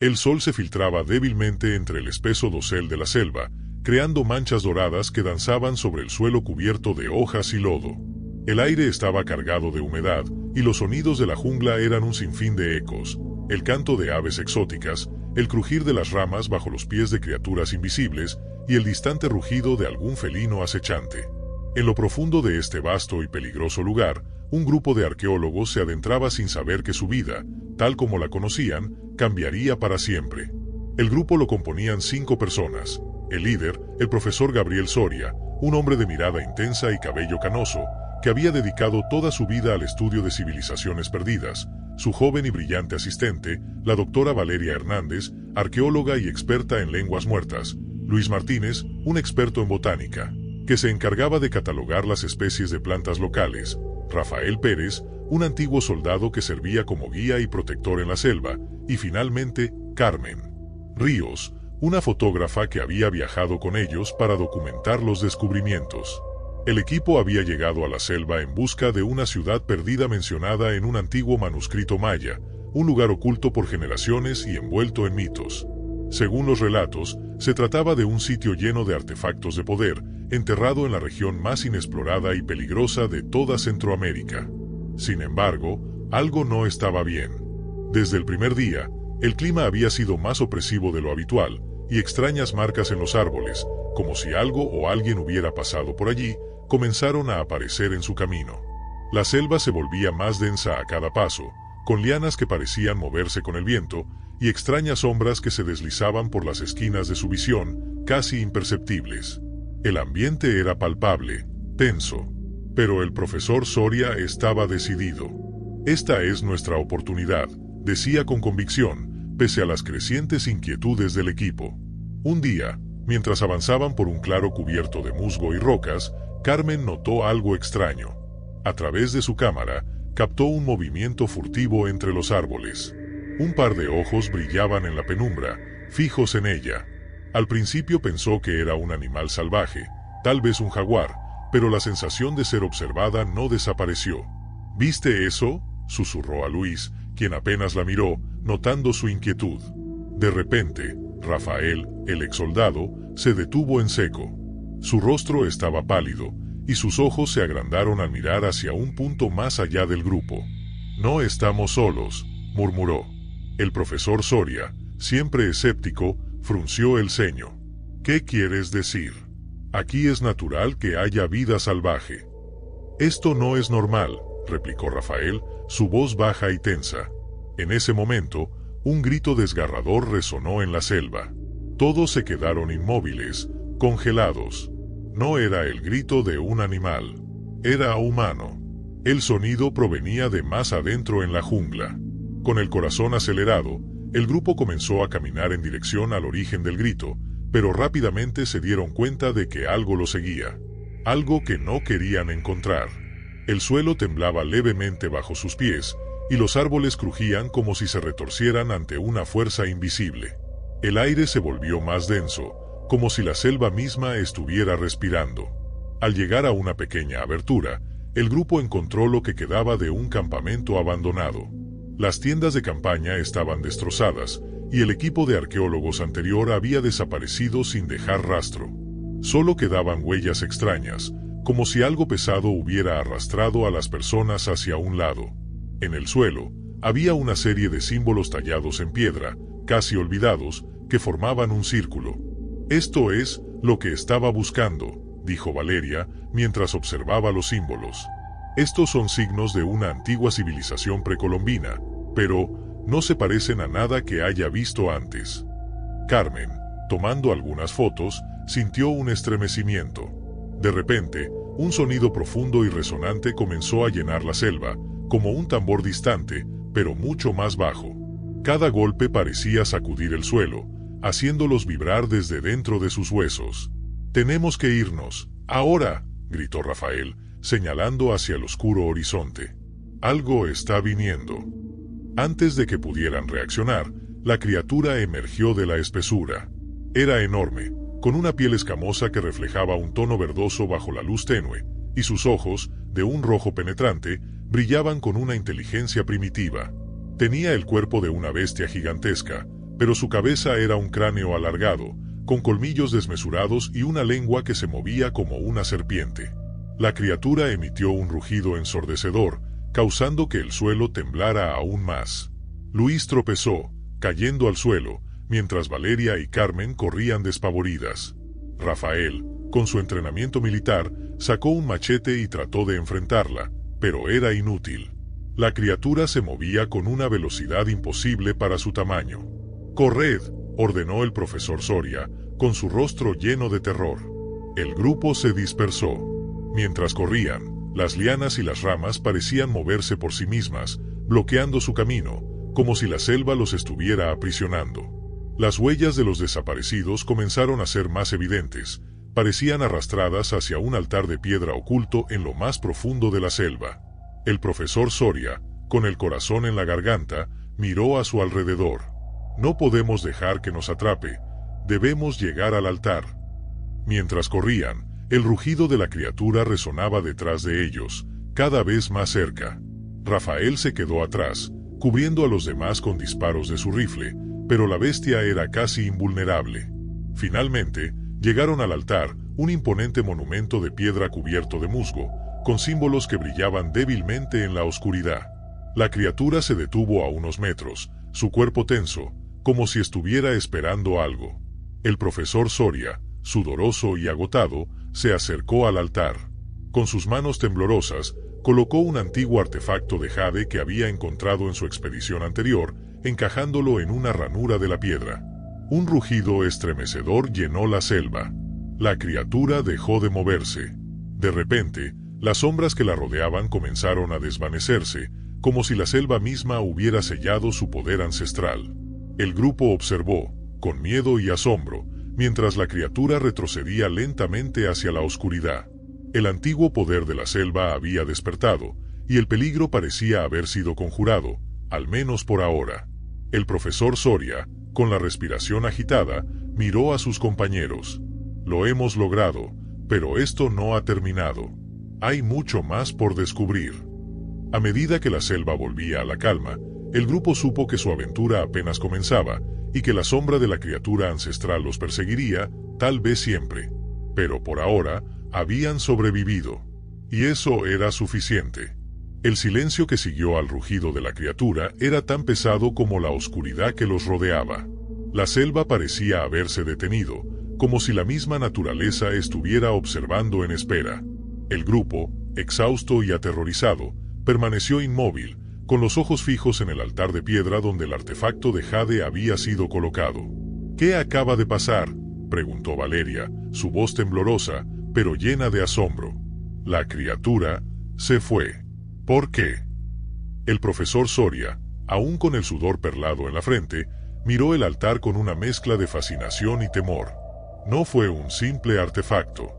El sol se filtraba débilmente entre el espeso dosel de la selva, creando manchas doradas que danzaban sobre el suelo cubierto de hojas y lodo. El aire estaba cargado de humedad, y los sonidos de la jungla eran un sinfín de ecos: el canto de aves exóticas, el crujir de las ramas bajo los pies de criaturas invisibles, y el distante rugido de algún felino acechante. En lo profundo de este vasto y peligroso lugar, un grupo de arqueólogos se adentraba sin saber que su vida, tal como la conocían, cambiaría para siempre. El grupo lo componían 5 personas. El líder, el profesor Gabriel Soria, un hombre de mirada intensa y cabello canoso, que había dedicado toda su vida al estudio de civilizaciones perdidas; su joven y brillante asistente, la doctora Valeria Hernández, arqueóloga y experta en lenguas muertas; Luis Martínez, un experto en botánica, que se encargaba de catalogar las especies de plantas locales; Rafael Pérez, un antiguo soldado que servía como guía y protector en la selva; y finalmente, Carmen Ríos, una fotógrafa que había viajado con ellos para documentar los descubrimientos. El equipo había llegado a la selva en busca de una ciudad perdida mencionada en un antiguo manuscrito maya, un lugar oculto por generaciones y envuelto en mitos. Según los relatos, se trataba de un sitio lleno de artefactos de poder, enterrado en la región más inexplorada y peligrosa de toda Centroamérica. Sin embargo, algo no estaba bien. Desde el primer día, el clima había sido más opresivo de lo habitual, y extrañas marcas en los árboles, como si algo o alguien hubiera pasado por allí, comenzaron a aparecer en su camino. La selva se volvía más densa a cada paso, con lianas que parecían moverse con el viento, y extrañas sombras que se deslizaban por las esquinas de su visión, casi imperceptibles. El ambiente era palpable, tenso. Pero el profesor Soria estaba decidido. «Esta es nuestra oportunidad», decía con convicción, pese a las crecientes inquietudes del equipo. Un día, mientras avanzaban por un claro cubierto de musgo y rocas, Carmen notó algo extraño. A través de su cámara, captó un movimiento furtivo entre los árboles. Un par de ojos brillaban en la penumbra, fijos en ella. Al principio pensó que era un animal salvaje, tal vez un jaguar, pero la sensación de ser observada no desapareció. «¿Viste eso?», susurró a Luis, quien apenas la miró, notando su inquietud. De repente, Rafael, el exsoldado, se detuvo en seco. Su rostro estaba pálido, y sus ojos se agrandaron al mirar hacia un punto más allá del grupo. «No estamos solos», murmuró. El profesor Soria, siempre escéptico, frunció el ceño. «¿Qué quieres decir? Aquí es natural que haya vida salvaje». «Esto no es normal», replicó Rafael, su voz baja y tensa. En ese momento, un grito desgarrador resonó en la selva. Todos se quedaron inmóviles, congelados. No era el grito de un animal. Era humano. El sonido provenía de más adentro en la jungla. Con el corazón acelerado, el grupo comenzó a caminar en dirección al origen del grito, pero rápidamente se dieron cuenta de que algo lo seguía. Algo que no querían encontrar. El suelo temblaba levemente bajo sus pies, y los árboles crujían como si se retorcieran ante una fuerza invisible. El aire se volvió más denso, como si la selva misma estuviera respirando. Al llegar a una pequeña abertura, el grupo encontró lo que quedaba de un campamento abandonado. Las tiendas de campaña estaban destrozadas, y el equipo de arqueólogos anterior había desaparecido sin dejar rastro. Solo quedaban huellas extrañas, como si algo pesado hubiera arrastrado a las personas hacia un lado. En el suelo, había una serie de símbolos tallados en piedra, casi olvidados, que formaban un círculo. «Esto es lo que estaba buscando», dijo Valeria, mientras observaba los símbolos. «Estos son signos de una antigua civilización precolombina, pero no se parecen a nada que haya visto antes». Carmen, tomando algunas fotos, sintió un estremecimiento. De repente, un sonido profundo y resonante comenzó a llenar la selva, como un tambor distante, pero mucho más bajo. Cada golpe parecía sacudir el suelo, haciéndolos vibrar desde dentro de sus huesos. «Tenemos que irnos, ahora», gritó Rafael, señalando hacia el oscuro horizonte. «Algo está viniendo». Antes de que pudieran reaccionar, la criatura emergió de la espesura. Era enorme, con una piel escamosa que reflejaba un tono verdoso bajo la luz tenue, y sus ojos, de un rojo penetrante, brillaban con una inteligencia primitiva. Tenía el cuerpo de una bestia gigantesca, pero su cabeza era un cráneo alargado, con colmillos desmesurados y una lengua que se movía como una serpiente. La criatura emitió un rugido ensordecedor, causando que el suelo temblara aún más. Luis tropezó, cayendo al suelo, mientras Valeria y Carmen corrían despavoridas. Rafael, con su entrenamiento militar, sacó un machete y trató de enfrentarla, pero era inútil. La criatura se movía con una velocidad imposible para su tamaño. «¡Corred!», ordenó el profesor Soria, con su rostro lleno de terror. El grupo se dispersó. Mientras corrían, las lianas y las ramas parecían moverse por sí mismas, bloqueando su camino, como si la selva los estuviera aprisionando. Las huellas de los desaparecidos comenzaron a ser más evidentes, parecían arrastradas hacia un altar de piedra oculto en lo más profundo de la selva. El profesor Soria, con el corazón en la garganta, miró a su alrededor. «No podemos dejar que nos atrape, debemos llegar al altar». Mientras corrían, el rugido de la criatura resonaba detrás de ellos, cada vez más cerca. Rafael se quedó atrás, cubriendo a los demás con disparos de su rifle, pero la bestia era casi invulnerable. Finalmente, llegaron al altar, un imponente monumento de piedra cubierto de musgo, con símbolos que brillaban débilmente en la oscuridad. La criatura se detuvo a unos metros, su cuerpo tenso, como si estuviera esperando algo. El profesor Soria, sudoroso y agotado, se acercó al altar. Con sus manos temblorosas, colocó un antiguo artefacto de jade que había encontrado en su expedición anterior, encajándolo en una ranura de la piedra. Un rugido estremecedor llenó la selva. La criatura dejó de moverse. De repente, las sombras que la rodeaban comenzaron a desvanecerse, como si la selva misma hubiera sellado su poder ancestral. El grupo observó, con miedo y asombro, mientras la criatura retrocedía lentamente hacia la oscuridad. El antiguo poder de la selva había despertado, y el peligro parecía haber sido conjurado, al menos por ahora. El profesor Soria, con la respiración agitada, miró a sus compañeros. «Lo hemos logrado, pero esto no ha terminado. Hay mucho más por descubrir». A medida que la selva volvía a la calma, el grupo supo que su aventura apenas comenzaba, y que la sombra de la criatura ancestral los perseguiría, tal vez siempre. Pero por ahora, habían sobrevivido. Y eso era suficiente. El silencio que siguió al rugido de la criatura era tan pesado como la oscuridad que los rodeaba. La selva parecía haberse detenido, como si la misma naturaleza estuviera observando en espera. El grupo, exhausto y aterrorizado, permaneció inmóvil, con los ojos fijos en el altar de piedra donde el artefacto de jade había sido colocado. «¿Qué acaba de pasar?», preguntó Valeria, su voz temblorosa, pero llena de asombro. «La criatura se fue». «¿Por qué?». El profesor Soria, aún con el sudor perlado en la frente, miró el altar con una mezcla de fascinación y temor. No fue un simple artefacto.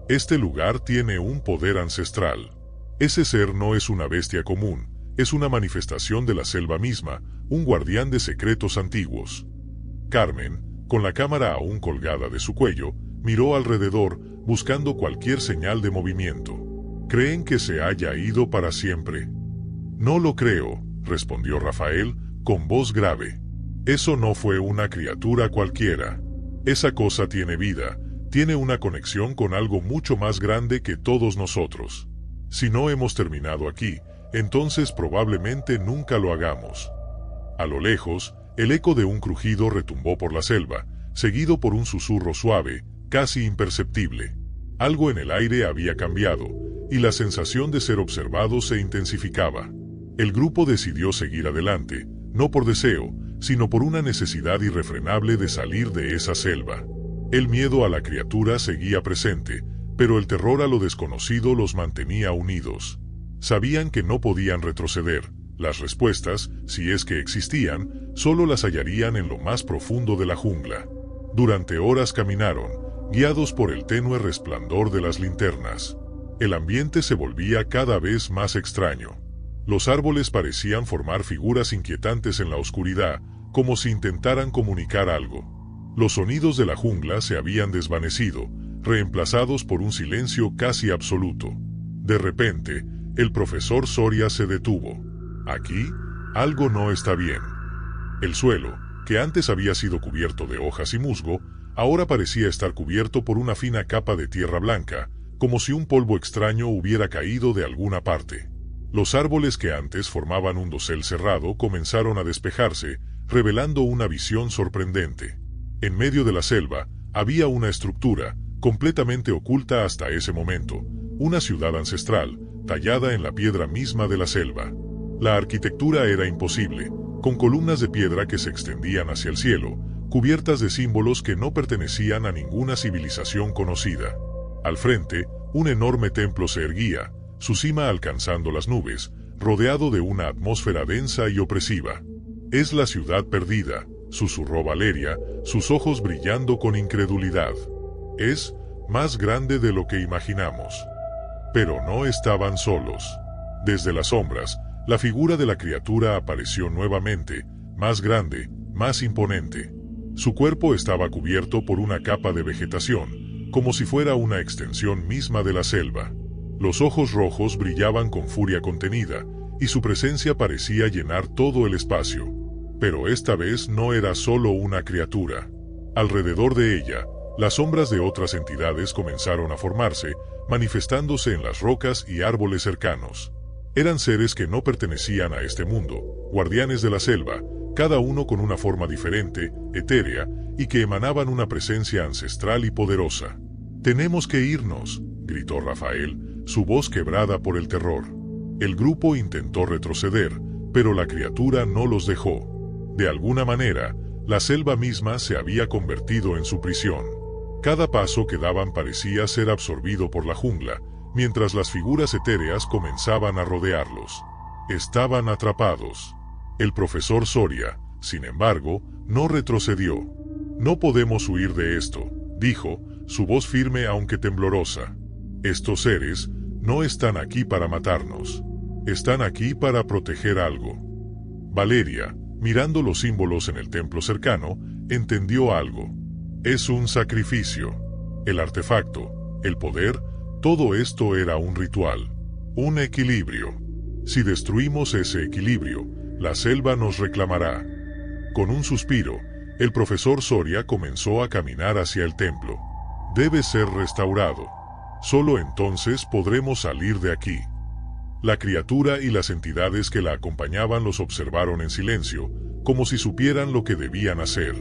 Este lugar tiene un poder ancestral. Ese ser no es una bestia común, es una manifestación de la selva misma, un guardián de secretos antiguos. Carmen, con la cámara aún colgada de su cuello, miró alrededor, buscando cualquier señal de movimiento. ¿Creen que se haya ido para siempre? No lo creo, respondió Rafael, con voz grave. Eso no fue una criatura cualquiera. Esa cosa tiene vida, tiene una conexión con algo mucho más grande que todos nosotros. Si no hemos terminado aquí, entonces probablemente nunca lo hagamos. A lo lejos, el eco de un crujido retumbó por la selva, seguido por un susurro suave, casi imperceptible. Algo en el aire había cambiado, y la sensación de ser observado se intensificaba. El grupo decidió seguir adelante, no por deseo, sino por una necesidad irrefrenable de salir de esa selva. El miedo a la criatura seguía presente, pero el terror a lo desconocido los mantenía unidos. Sabían que no podían retroceder. Las respuestas, si es que existían, solo las hallarían en lo más profundo de la jungla. Durante horas caminaron, guiados por el tenue resplandor de las linternas. El ambiente se volvía cada vez más extraño. Los árboles parecían formar figuras inquietantes en la oscuridad, como si intentaran comunicar algo. Los sonidos de la jungla se habían desvanecido, reemplazados por un silencio casi absoluto. De repente, el profesor Soria se detuvo. Aquí, algo no está bien. El suelo, que antes había sido cubierto de hojas y musgo, ahora parecía estar cubierto por una fina capa de tierra blanca, como si un polvo extraño hubiera caído de alguna parte. Los árboles que antes formaban un dosel cerrado comenzaron a despejarse, revelando una visión sorprendente. En medio de la selva, había una estructura, completamente oculta hasta ese momento, una ciudad ancestral, tallada en la piedra misma de la selva. La arquitectura era imposible, con columnas de piedra que se extendían hacia el cielo, cubiertas de símbolos que no pertenecían a ninguna civilización conocida. Al frente, un enorme templo se erguía, su cima alcanzando las nubes, rodeado de una atmósfera densa y opresiva. «Es la ciudad perdida», susurró Valeria, sus ojos brillando con incredulidad. «Es más grande de lo que imaginamos». Pero no estaban solos. Desde las sombras, la figura de la criatura apareció nuevamente, más grande, más imponente. Su cuerpo estaba cubierto por una capa de vegetación, como si fuera una extensión misma de la selva. Los ojos rojos brillaban con furia contenida, y su presencia parecía llenar todo el espacio. Pero esta vez no era solo una criatura. Alrededor de ella, las sombras de otras entidades comenzaron a formarse, manifestándose en las rocas y árboles cercanos. Eran seres que no pertenecían a este mundo, guardianes de la selva, cada uno con una forma diferente, etérea, y que emanaban una presencia ancestral y poderosa. «Tenemos que irnos», gritó Rafael, su voz quebrada por el terror. El grupo intentó retroceder, pero la criatura no los dejó. De alguna manera, la selva misma se había convertido en su prisión. Cada paso que daban parecía ser absorbido por la jungla, mientras las figuras etéreas comenzaban a rodearlos. Estaban atrapados. El profesor Soria, sin embargo, no retrocedió. «No podemos huir de esto», dijo, su voz firme aunque temblorosa. «Estos seres no están aquí para matarnos. Están aquí para proteger algo». Valeria, mirando los símbolos en el templo cercano, entendió algo. «Es un sacrificio. El artefacto, el poder, todo esto era un ritual. Un equilibrio. Si destruimos ese equilibrio, la selva nos reclamará». Con un suspiro, el profesor Soria comenzó a caminar hacia el templo. «Debe ser restaurado. Solo entonces podremos salir de aquí». La criatura y las entidades que la acompañaban los observaron en silencio, como si supieran lo que debían hacer.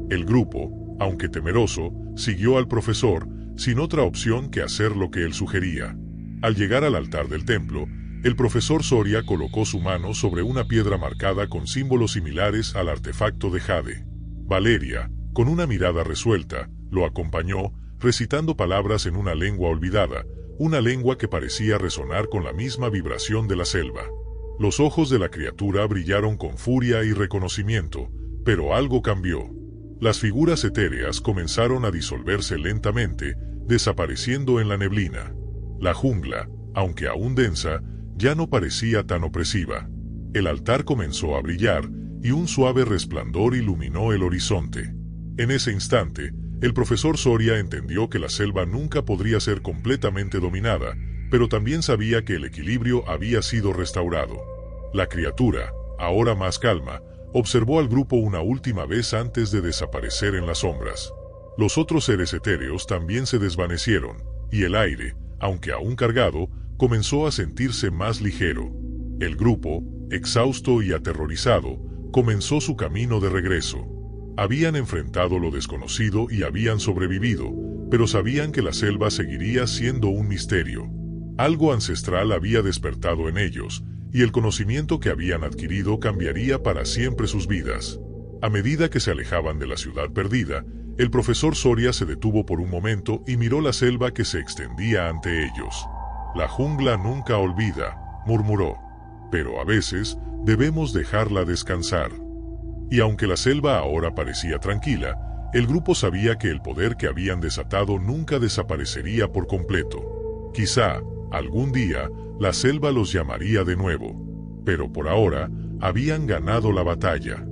El grupo, aunque temeroso, siguió al profesor, sin otra opción que hacer lo que él sugería. Al llegar al altar del templo, el profesor Soria colocó su mano sobre una piedra marcada con símbolos similares al artefacto de jade. Valeria, con una mirada resuelta, lo acompañó, recitando palabras en una lengua olvidada, una lengua que parecía resonar con la misma vibración de la selva. Los ojos de la criatura brillaron con furia y reconocimiento, pero algo cambió. Las figuras etéreas comenzaron a disolverse lentamente, desapareciendo en la neblina. La jungla, aunque aún densa, ya no parecía tan opresiva. El altar comenzó a brillar, y un suave resplandor iluminó el horizonte. En ese instante, el profesor Soria entendió que la selva nunca podría ser completamente dominada, pero también sabía que el equilibrio había sido restaurado. La criatura, ahora más calma, observó al grupo una última vez antes de desaparecer en las sombras. Los otros seres etéreos también se desvanecieron, y el aire, aunque aún cargado, comenzó a sentirse más ligero. El grupo, exhausto y aterrorizado, comenzó su camino de regreso. Habían enfrentado lo desconocido y habían sobrevivido, pero sabían que la selva seguiría siendo un misterio. Algo ancestral había despertado en ellos, y el conocimiento que habían adquirido cambiaría para siempre sus vidas. A medida que se alejaban de la ciudad perdida, el profesor Soria se detuvo por un momento y miró la selva que se extendía ante ellos. «La jungla nunca olvida», murmuró, «pero a veces debemos dejarla descansar». Y aunque la selva ahora parecía tranquila, el grupo sabía que el poder que habían desatado nunca desaparecería por completo. Quizá, algún día, la selva los llamaría de nuevo. Pero por ahora, habían ganado la batalla.